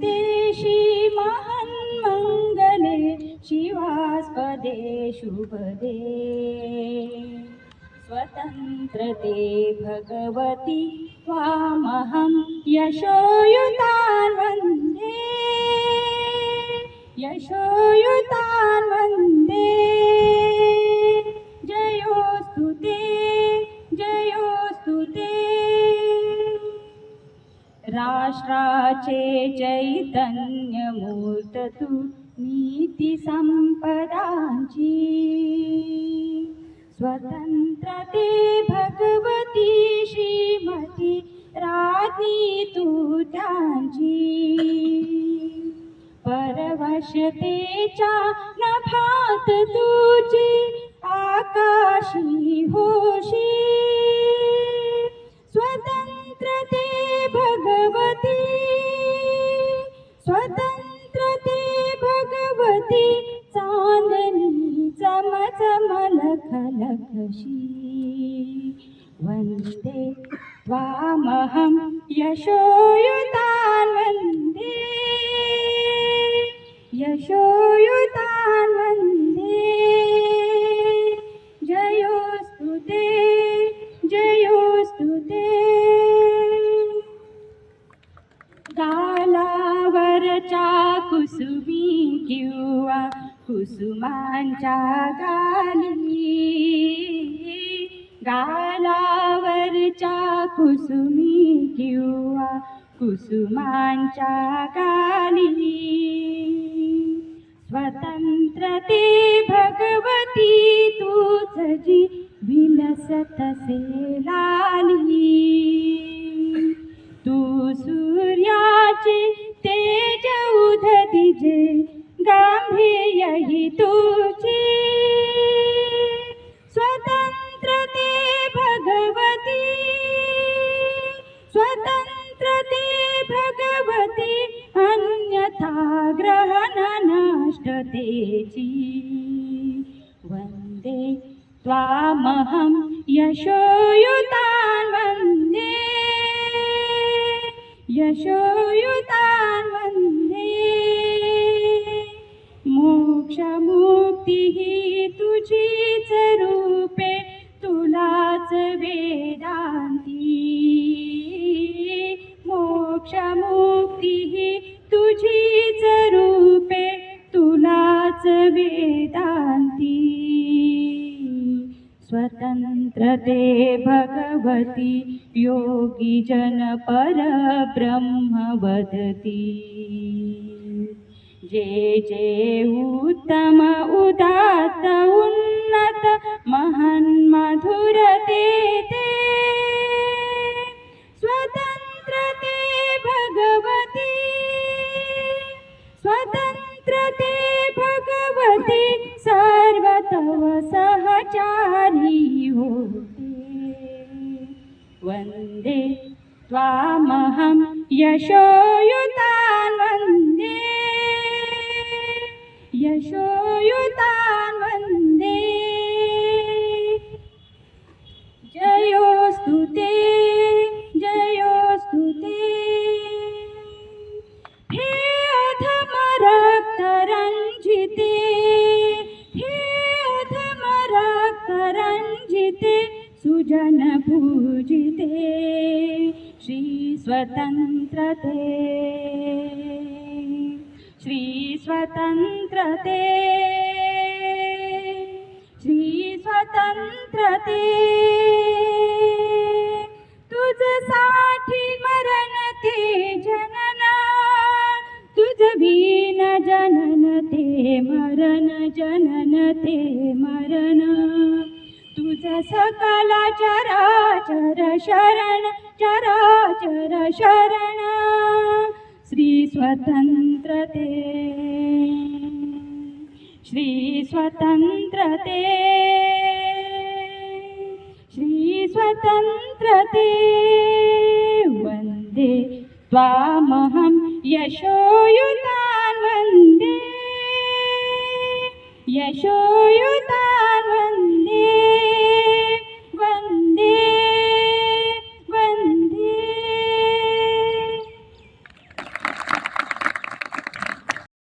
देशी महन्मङ्गले शिवास्पदे शुभदे स्वतन्त्रते भगवति त्वामहं यशोयुतान् वन्दे यशोयुतान् वन्दे जयोस्तु ते जयोस्तु ते राष्ट्राचे चैतन्यमूर्त तू नीती संपदांची स्वतंत्रते भगवती श्रीमती राज्ञी तू त्यांची परवशतेच्या नभात तुझी आकाशी होशी स्वतंत्रते भगवती स्वतंत्रते भगवती चांदनी चमचम लखलखशी वंदे त्वामहं यशोयुतान् वन्दे यशोयुतान् वन्दे जयोस्तु ते जयोस्तु ते गालावरच्या कुसुमी किंवा कुसुमांच्या गाली गालावरच्या कुसुमी किंवा कुसुमांच्या गाली स्वतंत्रते भगवती तूच जी विलसतसे लाली तू सूर्याचे तेज उदतिजे गांभीर्यही तुझी स्वतंत्रते भगवती स्वतंत्रते भगवती अन्यथा ग्रहण नष्टतेची वन्दे त्वामहं यशोयुतान् वन्दे यशोयुतान् वन्दे मोक्षमुक्तिः तुझीच रूपे तुलाच वेदान्ती मोक्षमुक्तिः तुझीच रूपे तुलाच वेदान्ती स्वतंत्रते भगवती योगी जन परब्रह्म वदती जे जे उत्तम उदात्त उन्नत महान् मधुरते ते स्वतंत्रते भगवती स्वतंत्रते भगवती सर्वतव सहचारी होते वन्दे त्वामहं यशोयुतान् वन्दे यशोयुतान् वन्दे जयोस्तु ते जयोस्तु ते हे अधम रक्तरञ्जिते हे अधम रक्तरञ्जिते सुजन पूजिते श्री स्वतंत्रते श्री स्वतंत्रते श्री स्वतंत्रते तुझसाठी मरण ते जनना तुझ विन जनन ते मरण जनन ते मरण तुझ सकल चराचर शरण चराचर शरण श्री स्वतंत्रते श्री स्वतंत्रते श्री स्वतंत्रते वन्दे त्वामहं यशोयुतान् वन्दे यशोयुतान्